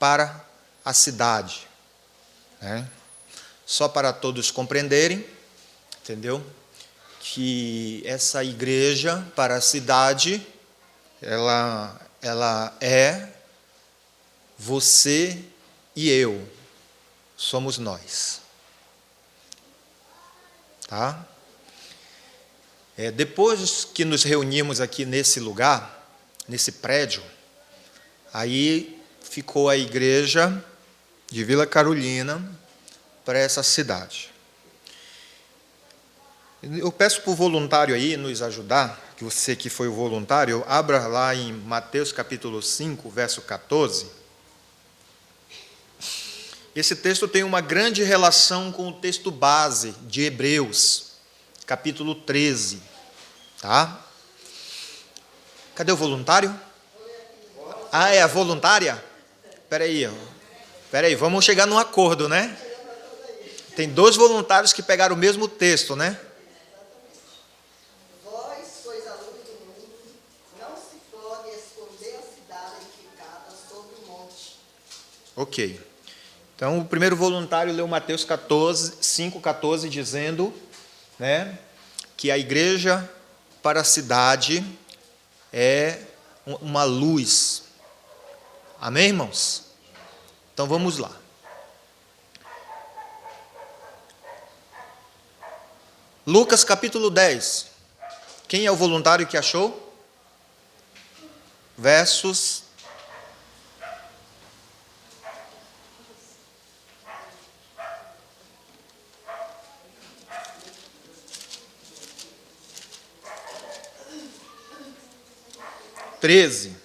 para a cidade, né? Só para todos compreenderem, entendeu? Que essa igreja para a cidade, ela é você e eu, somos nós. Tá? Depois que nos reunimos aqui nesse lugar, nesse prédio, aí ficou a igreja de Vila Carolina para essa cidade. Eu peço para o voluntário aí nos ajudar, que você que foi o voluntário, abra lá em Mateus capítulo 5, verso 14. Esse texto tem uma grande relação com o texto base de Hebreus, capítulo 13. Tá? Cadê o voluntário? Ah, é a voluntária? Espera aí, vamos chegar num acordo, né? Tem 2 voluntários que pegaram o mesmo texto, né? Vós sois a luz do mundo, não se pode esconder a cidade edificada sobre o monte. Ok. Então, o primeiro voluntário leu Mateus 5,14, dizendo, né, que a igreja para a cidade é uma luz. Amém, irmãos? Então, vamos lá. Lucas capítulo 10. Quem é o voluntário que achou? Versos 13.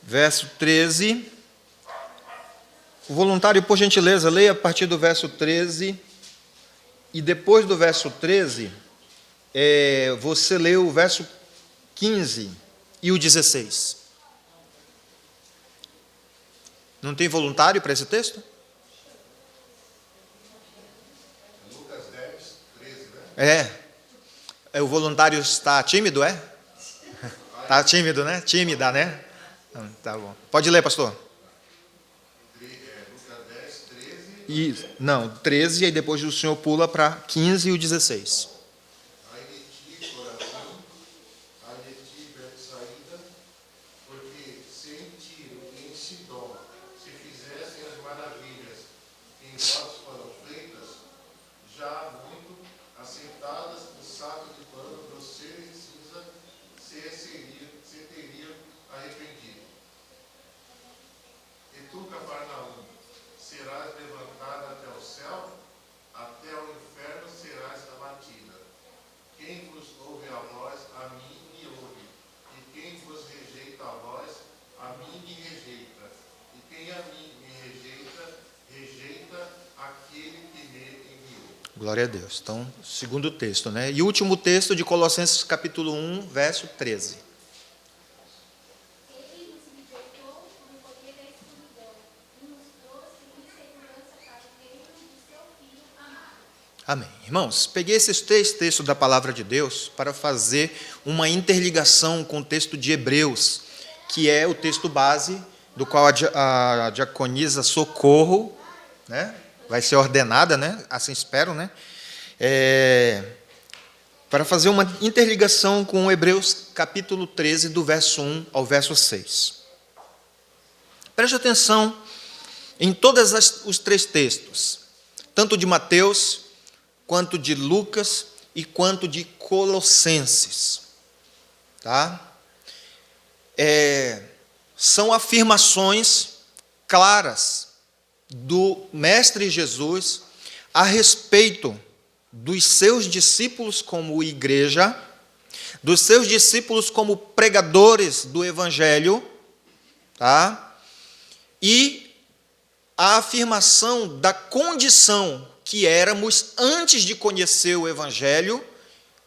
Verso 13. O voluntário, por gentileza, leia a partir do verso 13. E depois do verso 13, você lê o verso 15 e o 16. Não tem voluntário para esse texto? Lucas 10, 13, né? O voluntário está tímido, é? Está tímido, né? Tímida, né? Tá bom. Pode ler, pastor. Lucas 10, 13, e aí depois o senhor pula para 15 e o 16. Ai de ti, coração, ai de ti, Betsaída, porque sem Tiro e em Sidom se fizessem as maravilhas que em vós foram feitas, já muito assentadas no saco de pano, grosseiro e cinza, se teriam arrependido. E tu, Cafarnaum, serás levantada até o céu, até o inferno serás abatida. Quem vos ouve a vós, a mim me ouve. E quem vos rejeita a vós, a mim me rejeita. E quem a mim me rejeita, rejeita aquele que me enviou. Glória a Deus. Então, segundo texto, né? E o último texto de Colossenses capítulo 1, verso 13. Ele nos libertou do poder da escuridão e nos trouxe em segurança para o reino do seu Filho amado. Amém. Irmãos, peguei esses 3 textos da palavra de Deus para fazer uma interligação com o texto de Hebreus, que é o texto base do qual a diaconisa Socorro, né, vai ser ordenada, né, assim espero, né, para fazer uma interligação com Hebreus capítulo 13, do verso 1 ao verso 6. Preste atenção em todos os 3 textos, tanto de Mateus, quanto de Lucas e quanto de Colossenses. Tá? São afirmações claras do Mestre Jesus a respeito dos seus discípulos como igreja, dos seus discípulos como pregadores do Evangelho, tá? E a afirmação da condição que éramos antes de conhecer o Evangelho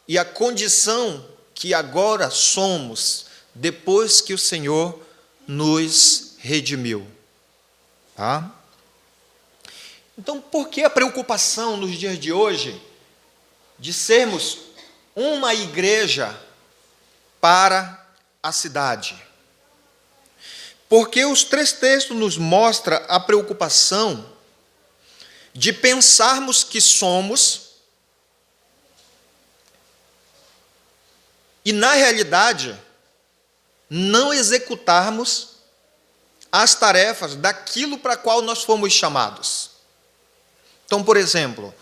e a condição que agora somos depois que o Senhor nos redimiu. Tá? Então, por que a preocupação nos dias de hoje de sermos uma igreja para a cidade? Porque os três textos nos mostram a preocupação de pensarmos que somos e, na realidade, não executarmos as tarefas daquilo para qual nós fomos chamados. Então, por exemplo,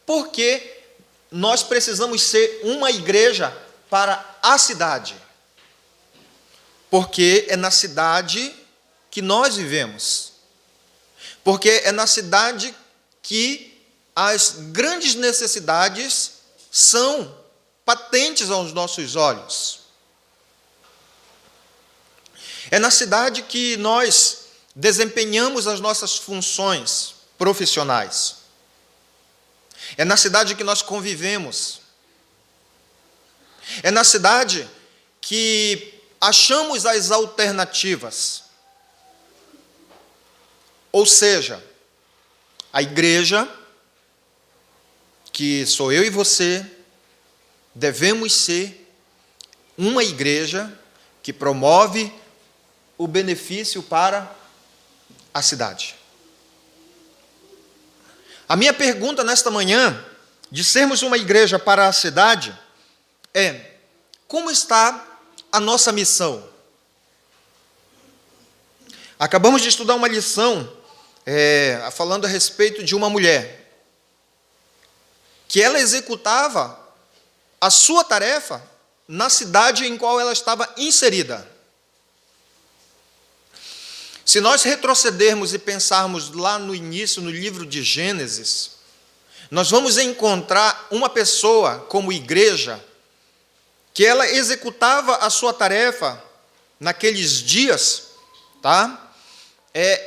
por que nós precisamos ser uma igreja para a cidade? Porque é na cidade que nós vivemos. Porque é na cidade que as grandes necessidades são patentes aos nossos olhos. É na cidade que nós desempenhamos as nossas funções profissionais. É na cidade que nós convivemos. É na cidade que achamos as alternativas. Ou seja, a igreja, que sou eu e você, devemos ser uma igreja que promove o benefício para a cidade. A minha pergunta nesta manhã, de sermos uma igreja para a cidade, é: como está a nossa missão? Acabamos de estudar uma lição falando a respeito de uma mulher que ela executava a sua tarefa na cidade em qual ela estava inserida. Se nós retrocedermos e pensarmos lá no início, no livro de Gênesis, nós vamos encontrar uma pessoa como igreja que ela executava a sua tarefa naqueles dias, tá?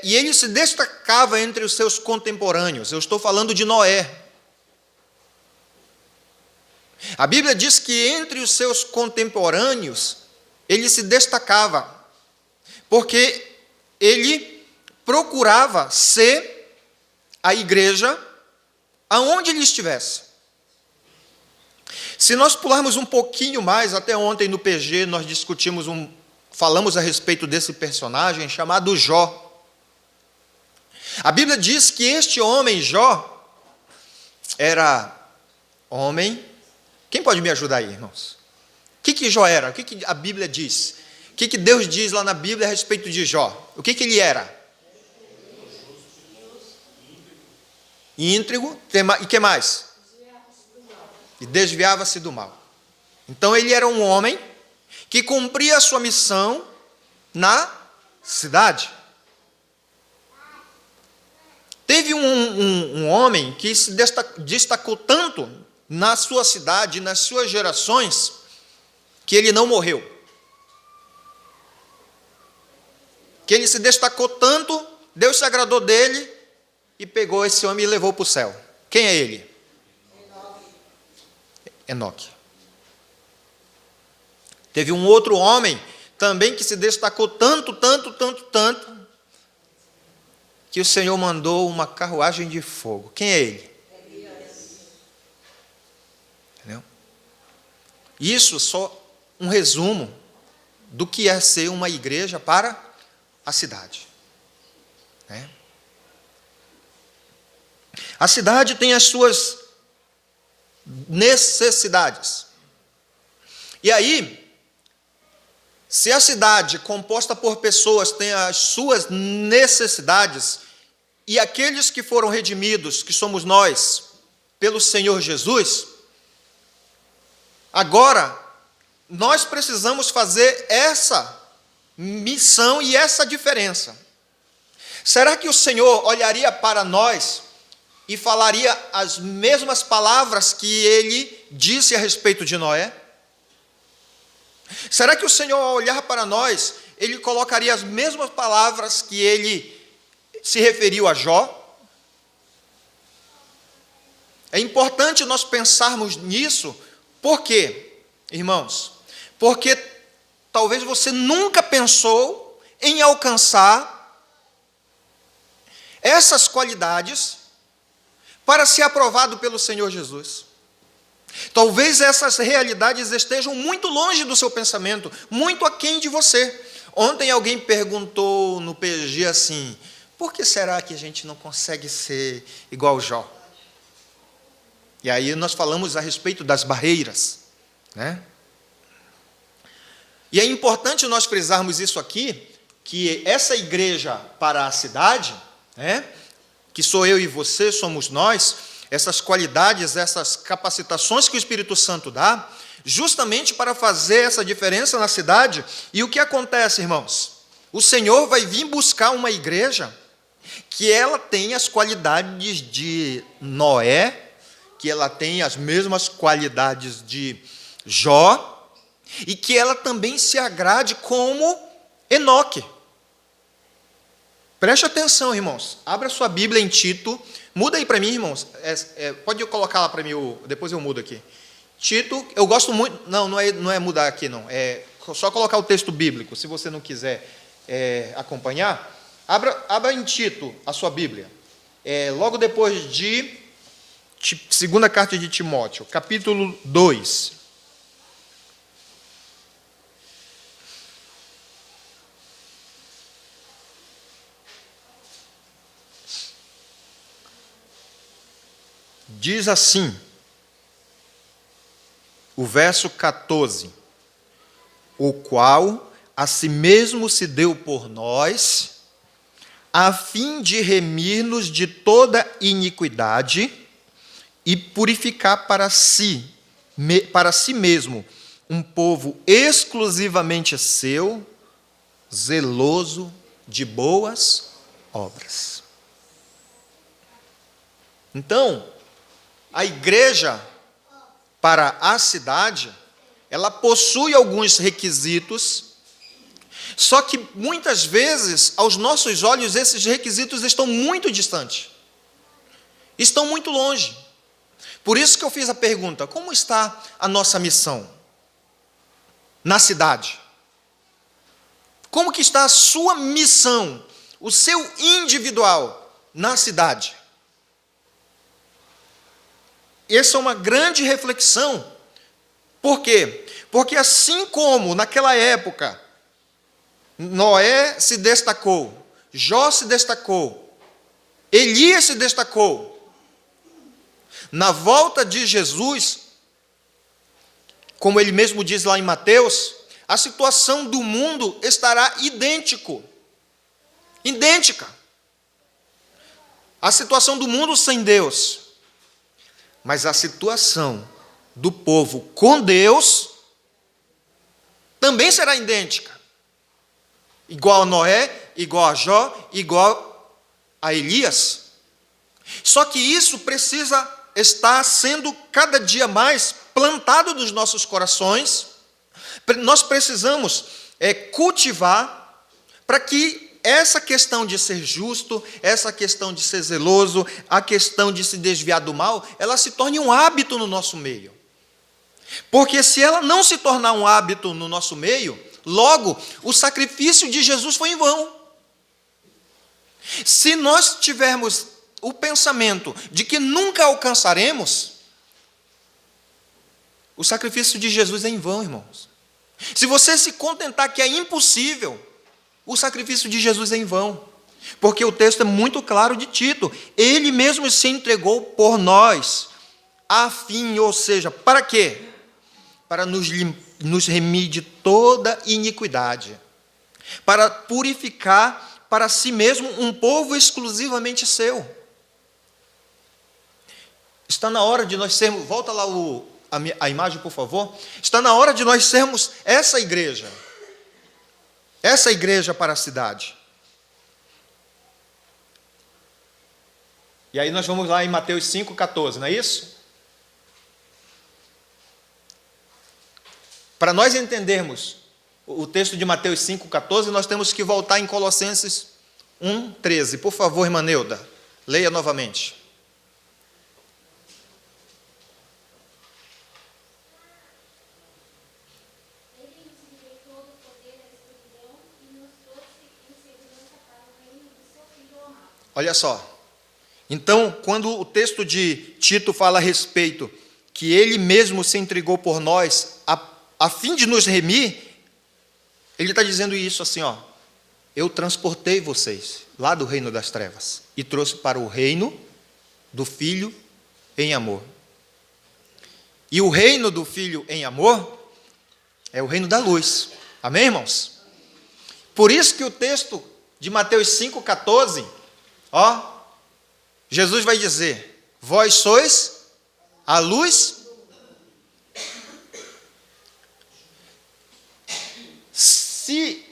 E ele se destacava entre os seus contemporâneos. Eu estou falando de Noé. A Bíblia diz que entre os seus contemporâneos, ele se destacava, porque ele procurava ser a igreja aonde ele estivesse. Se nós pularmos um pouquinho mais, até ontem no PG nós falamos a respeito desse personagem chamado Jó. A Bíblia diz que este homem, Jó, era homem. Quem pode me ajudar aí, irmãos? O que Jó era? O que a Bíblia diz? O que Deus diz lá na Bíblia a respeito de Jó? O que ele era? Íntegro. E que mais? E desviava-se do mal. Então ele era um homem que cumpria a sua missão na cidade. Teve um homem que se destacou tanto na sua cidade, nas suas gerações, que ele não morreu. Que ele se destacou tanto, Deus se agradou dele e pegou esse homem e levou para o céu. Quem é ele? Enoque. Teve um outro homem também que se destacou tanto, que o Senhor mandou uma carruagem de fogo. Quem é ele? Entendeu? Isso só um resumo do que é ser uma igreja para a cidade. Né? A cidade tem as suas necessidades. E aí, se a cidade composta por pessoas tem as suas necessidades, e aqueles que foram redimidos, que somos nós, pelo Senhor Jesus, agora nós precisamos fazer essa missão e essa diferença. Será que o Senhor olharia para nós e falaria as mesmas palavras que ele disse a respeito de Noé? Será que o Senhor, ao olhar para nós, ele colocaria as mesmas palavras que ele se referiu a Jó? É importante nós pensarmos nisso. Por quê, irmãos? Porque talvez você nunca pensou em alcançar essas qualidades para ser aprovado pelo Senhor Jesus. Talvez essas realidades estejam muito longe do seu pensamento, muito aquém de você. Ontem alguém perguntou no PG assim: por que será que a gente não consegue ser igual Jó? E aí nós falamos a respeito das barreiras, né? E é importante nós frisarmos isso aqui, que essa igreja para a cidade, né, que sou eu e você, somos nós, essas qualidades, essas capacitações que o Espírito Santo dá, justamente para fazer essa diferença na cidade. E o que acontece, irmãos? O Senhor vai vir buscar uma igreja que ela tem as qualidades de Noé, que ela tem as mesmas qualidades de Jó, e que ela também se agrade como Enoque. Preste atenção, irmãos. Abra sua Bíblia em Tito. Muda aí para mim, irmãos. Pode colocar lá para mim, depois eu mudo aqui. Tito, eu gosto muito... Não é mudar aqui, não. É só colocar o texto bíblico, se você não quiser acompanhar. Abra em Tito a sua Bíblia. Logo depois de segunda carta de Timóteo, capítulo 2. Diz assim, o verso 14: o qual a si mesmo se deu por nós, a fim de remir-nos de toda iniquidade e purificar para si mesmo um povo exclusivamente seu, zeloso de boas obras. Então, a igreja para a cidade, ela possui alguns requisitos, só que muitas vezes, aos nossos olhos, esses requisitos estão muito distantes, estão muito longe. Por isso que eu fiz a pergunta: como está a nossa missão na cidade? Como que está a sua missão, o seu individual na cidade? Essa é uma grande reflexão. Por quê? Porque assim como naquela época Noé se destacou, Jó se destacou, Elias se destacou, na volta de Jesus, como ele mesmo diz lá em Mateus, a situação do mundo estará idêntica. A situação do mundo sem Deus. Mas a situação do povo com Deus também será idêntica. Igual a Noé, igual a Jó, igual a Elias. Só que isso precisa estar sendo cada dia mais plantado nos nossos corações. Nós precisamos cultivar para que essa questão de ser justo, essa questão de ser zeloso, a questão de se desviar do mal, ela se torne um hábito no nosso meio. Porque se ela não se tornar um hábito no nosso meio, logo, o sacrifício de Jesus foi em vão. Se nós tivermos o pensamento de que nunca alcançaremos, o sacrifício de Jesus é em vão, irmãos. Se você se contentar que é impossível, o sacrifício de Jesus é em vão, porque o texto é muito claro de Tito. Ele mesmo se entregou por nós, a fim, ou seja, para quê? Para nos remir de toda iniquidade, para purificar para si mesmo um povo exclusivamente seu. Está na hora de nós sermos, volta lá a imagem, por favor. Está na hora de nós sermos essa igreja para a cidade. E aí nós vamos lá em Mateus 5,14, não é isso? Para nós entendermos o texto de Mateus 5,14, nós temos que voltar em Colossenses 1,13. Por favor, irmã Neuda, leia novamente. Olha só, então, quando o texto de Tito fala a respeito que ele mesmo se entregou por nós a fim de nos remir, ele está dizendo isso assim, ó: eu transportei vocês lá do reino das trevas e trouxe para o reino do Filho em amor. E o reino do Filho em amor é o reino da luz. Amém, irmãos? Por isso que o texto de Mateus 5,14, Jesus vai dizer: vós sois a luz. Se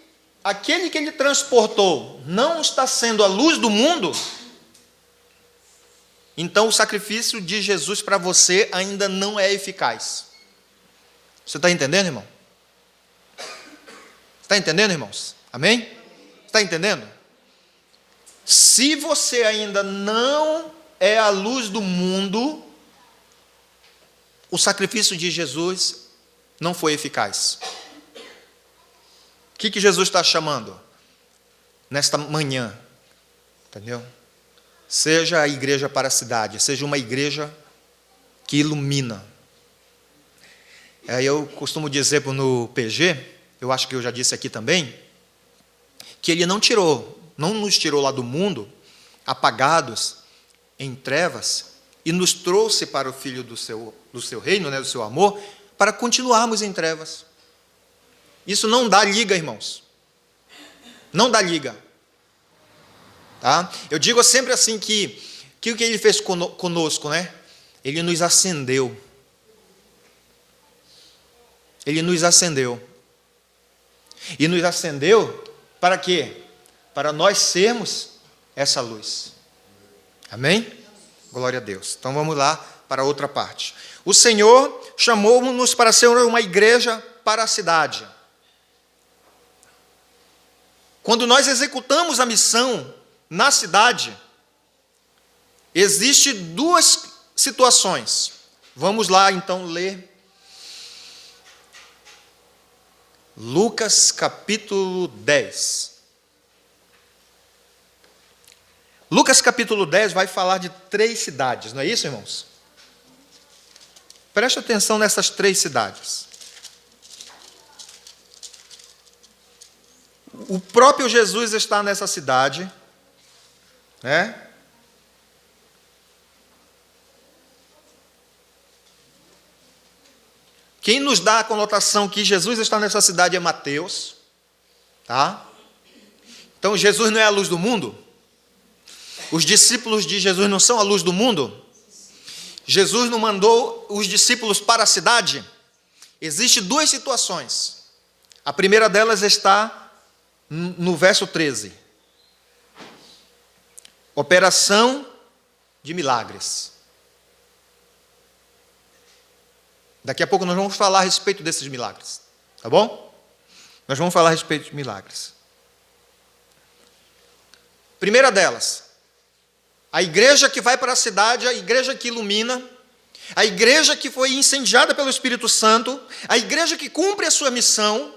aquele que ele transportou não está sendo a luz do mundo, então o sacrifício de Jesus para você ainda não é eficaz. Você está entendendo, irmão? Está entendendo, irmãos? Amém? Está entendendo? Se você ainda não é a luz do mundo, o sacrifício de Jesus não foi eficaz. O que Jesus está chamando nesta manhã? Entendeu? Seja a igreja para a cidade, seja uma igreja que ilumina. Eu costumo dizer no PG, eu acho que eu já disse aqui também, que ele não nos tirou lá do mundo, apagados, em trevas, e nos trouxe para o Filho do seu reino, do seu amor, para continuarmos em trevas. Isso não dá liga, irmãos. Não dá liga. Tá? Eu digo sempre assim que o que ele fez conosco, né? Ele nos acendeu. Ele nos acendeu. E nos acendeu para quê? Para nós sermos essa luz. Amém? Glória a Deus. Então vamos lá para outra parte. O Senhor chamou-nos para ser uma igreja para a cidade. Quando nós executamos a missão na cidade, existem duas situações. Vamos lá então ler Lucas capítulo 10. Lucas capítulo 10 vai falar de 3 cidades, não é isso, irmãos? Preste atenção nessas 3 cidades. O próprio Jesus está nessa cidade, né? Quem nos dá a conotação que Jesus está nessa cidade é Mateus, tá? Então Jesus não é a luz do mundo? Os discípulos de Jesus não são a luz do mundo? Jesus não mandou os discípulos para a cidade? Existem 2 situações. A primeira delas está no verso 13. Operação de milagres. Daqui a pouco nós vamos falar a respeito desses milagres. Tá bom? Nós vamos falar a respeito de milagres. Primeira delas, a igreja que vai para a cidade, a igreja que ilumina, a igreja que foi incendiada pelo Espírito Santo, a igreja que cumpre a sua missão,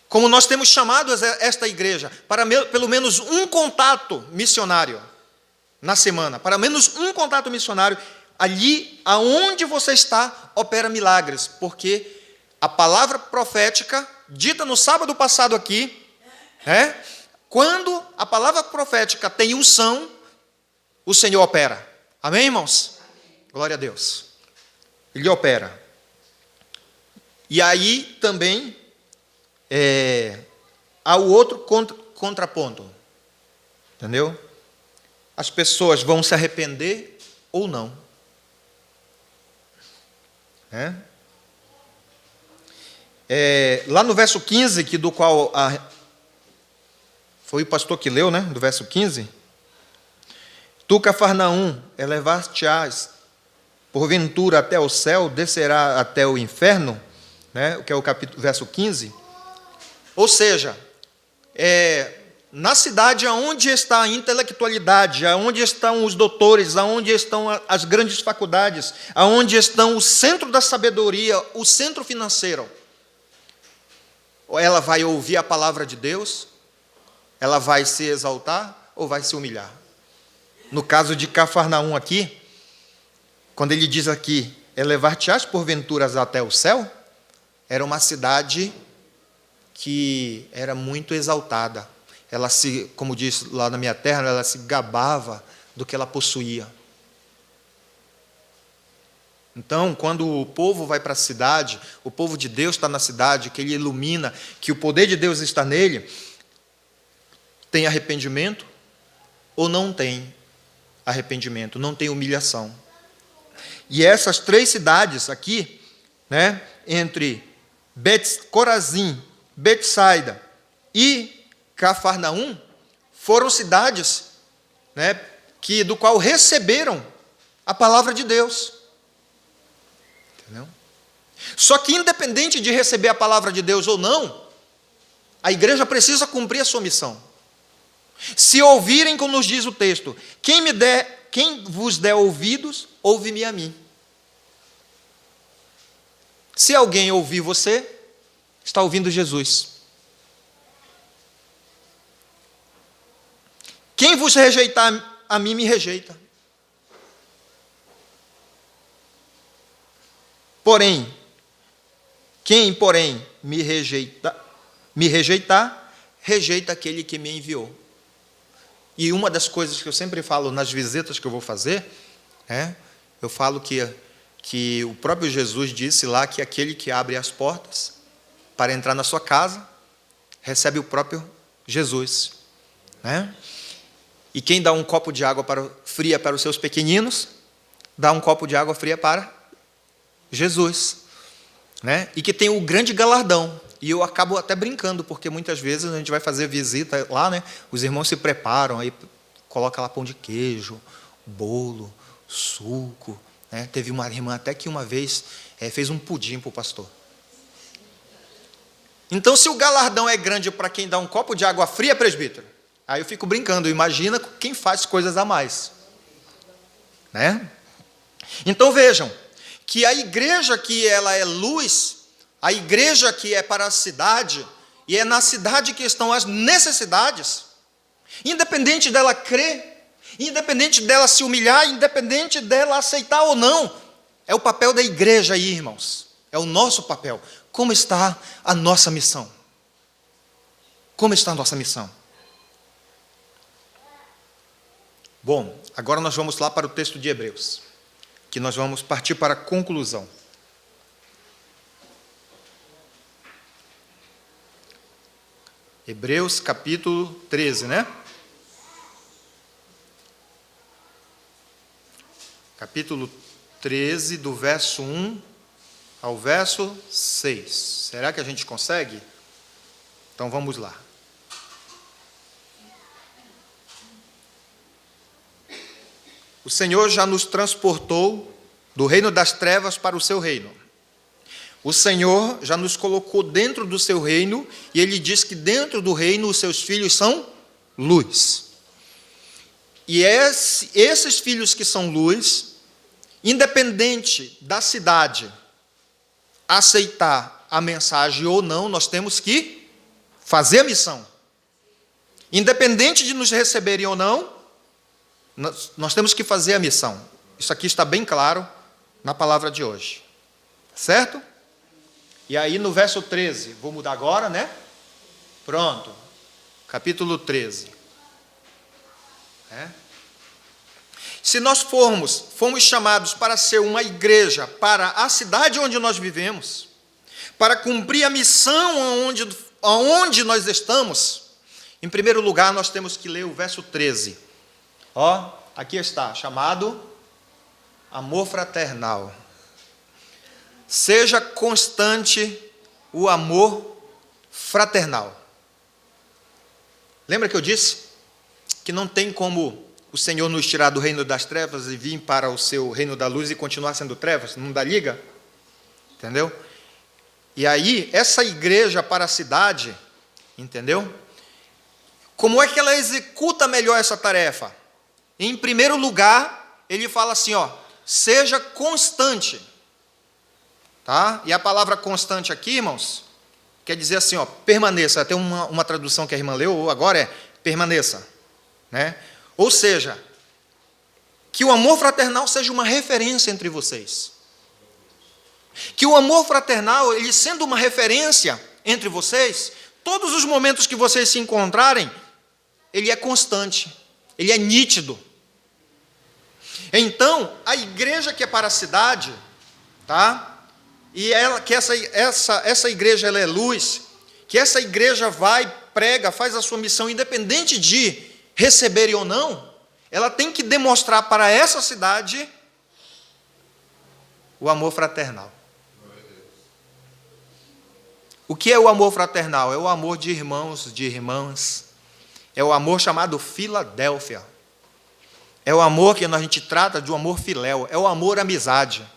como nós temos chamado esta igreja, para pelo menos um contato missionário na semana, para menos um contato missionário, ali aonde você está, opera milagres, porque a palavra profética, dita no sábado passado aqui, quando a palavra profética tem unção, o Senhor opera. Amém, irmãos? Glória a Deus. Ele opera. E aí também há o outro contraponto. Entendeu? As pessoas vão se arrepender ou não. Lá no verso 15, do qual foi o pastor que leu, né? Do verso 15. Tu, Cafarnaum, elevar-te-ás porventura até o céu, descerá até o inferno, né? Que é o verso 15. Ou seja, na cidade onde está a intelectualidade, onde estão os doutores, onde estão as grandes faculdades, onde estão o centro da sabedoria, o centro financeiro, ela vai ouvir a palavra de Deus, ela vai se exaltar ou vai se humilhar? No caso de Cafarnaum aqui, quando ele diz aqui, elevar-te-ás porventuras até o céu, era uma cidade que era muito exaltada. ela se, como diz lá na minha terra, ela se gabava do que ela possuía. Então, quando o povo vai para a cidade, o povo de Deus está na cidade, que ele ilumina, que o poder de Deus está nele, tem arrependimento ou não tem arrependimento, não tem humilhação. E essas 3 cidades aqui, né, entre Corazim, Betsaida e Cafarnaum, foram cidades, né, do qual receberam a palavra de Deus. Entendeu? Só que independente de receber a palavra de Deus ou não, a igreja precisa cumprir a sua missão. Se ouvirem, como nos diz o texto, quem vos der ouvidos, ouve-me a mim. Se alguém ouvir você, está ouvindo Jesus. Quem vos rejeitar a mim, me rejeita. Quem, porém, me rejeitar, rejeita aquele que me enviou. E uma das coisas que eu sempre falo nas visitas que eu vou fazer, eu falo que o próprio Jesus disse lá que aquele que abre as portas para entrar na sua casa, recebe o próprio Jesus. Né? E quem dá um copo de água fria para os seus pequeninos, dá um copo de água fria para Jesus. Né? E que tem o grande galardão. E eu acabo até brincando, porque muitas vezes a gente vai fazer visita lá, né? Os irmãos se preparam, aí coloca lá pão de queijo, bolo, suco. Né? Teve uma irmã até que uma vez fez um pudim para o pastor. Então, se o galardão é grande para quem dá um copo de água fria, presbítero, aí eu fico brincando, imagina quem faz coisas a mais. Né? Então, vejam, que a igreja que ela é luz, a igreja que é para a cidade, e é na cidade que estão as necessidades, independente dela crer, independente dela se humilhar, independente dela aceitar ou não, é o papel da igreja aí, irmãos, é o nosso papel. Como está a nossa missão? Como está a nossa missão? Bom, agora nós vamos lá para o texto de Hebreus, que nós vamos partir para a conclusão. Hebreus capítulo 13, né? Capítulo 13, do verso 1 ao verso 6. Será que a gente consegue? Então vamos lá. O Senhor já nos transportou do reino das trevas para o seu reino. O Senhor já nos colocou dentro do seu reino, e Ele diz que dentro do reino os seus filhos são luz. E esses filhos que são luz, independente da cidade aceitar a mensagem ou não, nós temos que fazer a missão. Independente de nos receberem ou não, nós temos que fazer a missão. Isso aqui está bem claro na palavra de hoje. Certo? E aí no verso 13, vou mudar agora, né? Pronto. Capítulo 13. Se nós fomos chamados para ser uma igreja para a cidade onde nós vivemos, para cumprir a missão aonde nós estamos, em primeiro lugar nós temos que ler o verso 13. Aqui está, chamado amor fraternal. Seja constante o amor fraternal. Lembra que eu disse que não tem como o Senhor nos tirar do reino das trevas e vir para o seu reino da luz e continuar sendo trevas? Não dá liga? Entendeu? E aí, essa igreja para a cidade, entendeu? Como é que ela executa melhor essa tarefa? Em primeiro lugar, ele fala assim, seja constante. Tá? E a palavra constante aqui, irmãos, quer dizer assim, permaneça. Tem uma tradução que a irmã leu agora, permaneça. Né? Ou seja, que o amor fraternal seja uma referência entre vocês. Que o amor fraternal, ele sendo uma referência entre vocês, todos os momentos que vocês se encontrarem, ele é constante, ele é nítido. Então, a igreja que é para a cidade, tá? E que essa igreja ela é luz, que essa igreja vai, prega, faz a sua missão, independente de receberem ou não, ela tem que demonstrar para essa cidade o amor fraternal. O que é o amor fraternal? É o amor de irmãos, de irmãs. É o amor chamado Filadélfia. É o amor que a gente trata de um amor filéu. É o amor amizade.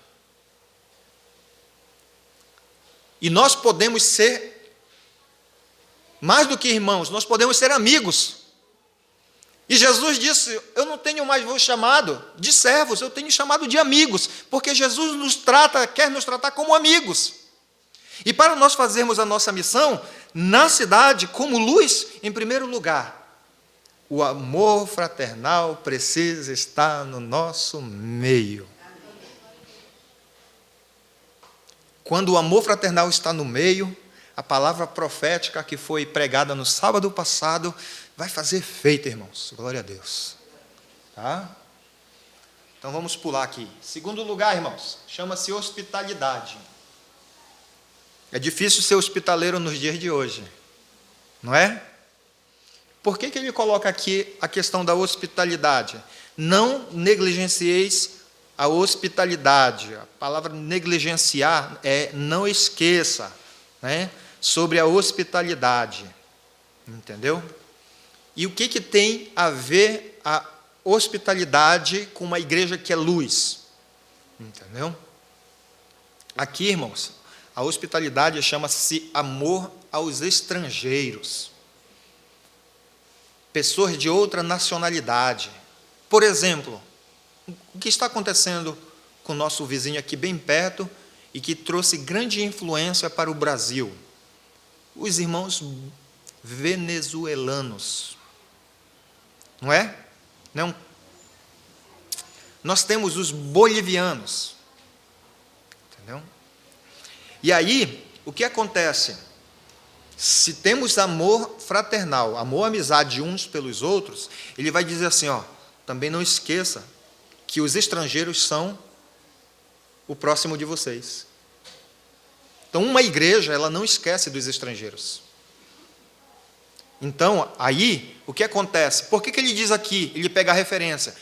E nós podemos ser, mais do que irmãos, nós podemos ser amigos. E Jesus disse, eu não tenho mais vos chamado de servos, eu tenho chamado de amigos, porque Jesus nos trata, quer nos tratar como amigos. E para nós fazermos a nossa missão na cidade como luz, em primeiro lugar, o amor fraternal precisa estar no nosso meio. Quando o amor fraternal está no meio, a palavra profética que foi pregada no sábado passado vai fazer efeito, irmãos. Glória a Deus. Tá? Então vamos pular aqui. Segundo lugar, irmãos, chama-se hospitalidade. É difícil ser hospitaleiro nos dias de hoje, não é? Por que ele coloca aqui a questão da hospitalidade? Não negligencieis a hospitalidade. A palavra negligenciar é não esqueça, né, sobre a hospitalidade. Entendeu? E o que tem a ver a hospitalidade com uma igreja que é luz? Entendeu? Aqui, irmãos, a hospitalidade chama-se amor aos estrangeiros. Pessoas de outra nacionalidade. Por exemplo, o que está acontecendo com o nosso vizinho aqui bem perto e que trouxe grande influência para o Brasil? Os irmãos venezuelanos. Não é? Não. Nós temos os bolivianos. Entendeu? E aí, o que acontece? Se temos amor fraternal, amor, amizade uns pelos outros, ele vai dizer assim, ó, também não esqueça que os estrangeiros são o próximo de vocês. Então, uma igreja, ela não esquece dos estrangeiros. Então, aí, o que acontece? Por que ele diz aqui, ele pega a referência?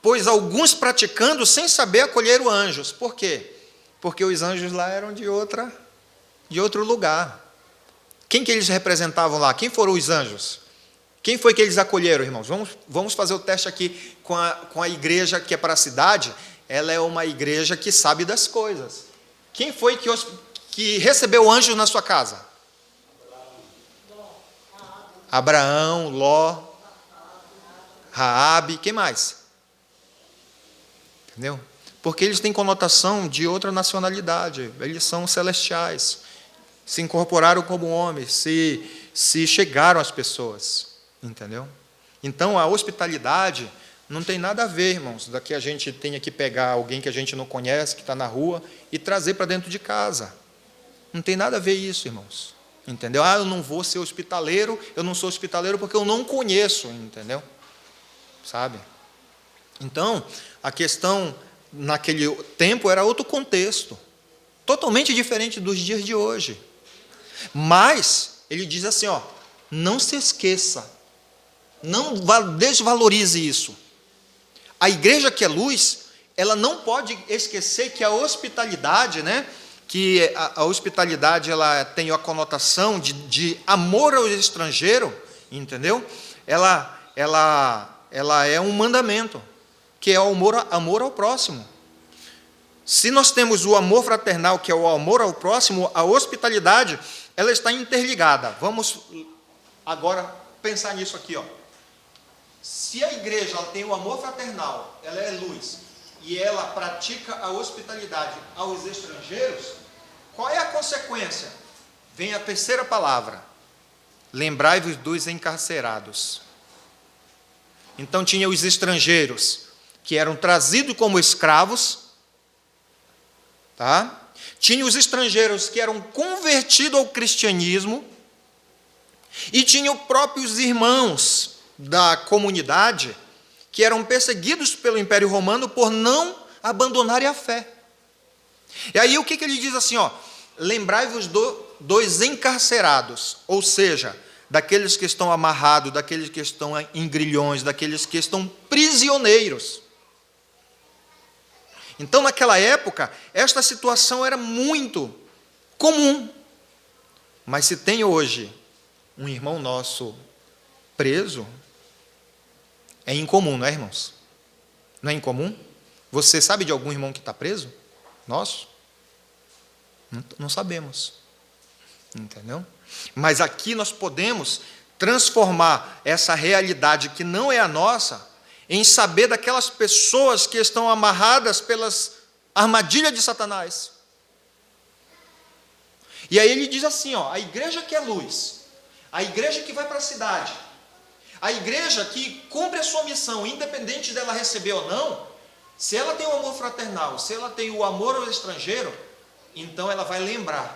Pois alguns praticando sem saber acolheram anjos. Por quê? Porque os anjos lá eram de outro lugar. Quem que eles representavam lá? Quem foram os anjos? Quem foi que eles acolheram, irmãos? Vamos fazer o teste aqui com a igreja que é para a cidade. Ela é uma igreja que sabe das coisas. Quem foi que recebeu anjos na sua casa? Abraão, Ló, Raabe, quem mais? Entendeu? Porque eles têm conotação de outra nacionalidade, eles são celestiais, se incorporaram como homens, se chegaram às pessoas, entendeu? Então, a hospitalidade não tem nada a ver, irmãos, daqui a gente tenha que pegar alguém que a gente não conhece, que está na rua, e trazer para dentro de casa. Não tem nada a ver isso, irmãos. Entendeu? Eu não vou ser hospitaleiro, eu não sou hospitaleiro porque eu não conheço, entendeu? Sabe? Então, a questão naquele tempo era outro contexto, totalmente diferente dos dias de hoje. Mas, ele diz assim, ó, não se esqueça, não desvalorize isso. A igreja que é luz, ela não pode esquecer que a hospitalidade, né, que a hospitalidade ela tem a conotação de amor ao estrangeiro, entendeu? Ela é um mandamento, que é o amor ao próximo. Se nós temos o amor fraternal, que é o amor ao próximo, a hospitalidade, ela está interligada. Vamos agora pensar nisso aqui, ó. Se a igreja ela tem o amor fraternal, ela é luz, e ela pratica a hospitalidade aos estrangeiros, qual é a consequência? Vem a terceira palavra. Lembrai-vos dos encarcerados. Então tinha os estrangeiros, que eram trazidos como escravos, tá? Tinha os estrangeiros que eram convertidos ao cristianismo, e tinha os próprios irmãos da comunidade que eram perseguidos pelo Império Romano por não abandonarem a fé. E aí o que ele diz assim, ó, lembrai-vos dos encarcerados, ou seja, daqueles que estão amarrados, daqueles que estão em grilhões, daqueles que estão prisioneiros. Então, naquela época, esta situação era muito comum. Mas se tem hoje um irmão nosso preso, é incomum, não é, irmãos? Não é incomum? Você sabe de algum irmão que está preso? Nosso? Não sabemos. Entendeu? Mas aqui nós podemos transformar essa realidade que não é a nossa em saber daquelas pessoas que estão amarradas pelas armadilhas de Satanás. E aí ele diz assim, ó, a igreja que é luz, a igreja que vai para a cidade, a igreja que cumpre a sua missão, independente dela receber ou não, se ela tem o amor fraternal, se ela tem o amor ao estrangeiro, então ela vai lembrar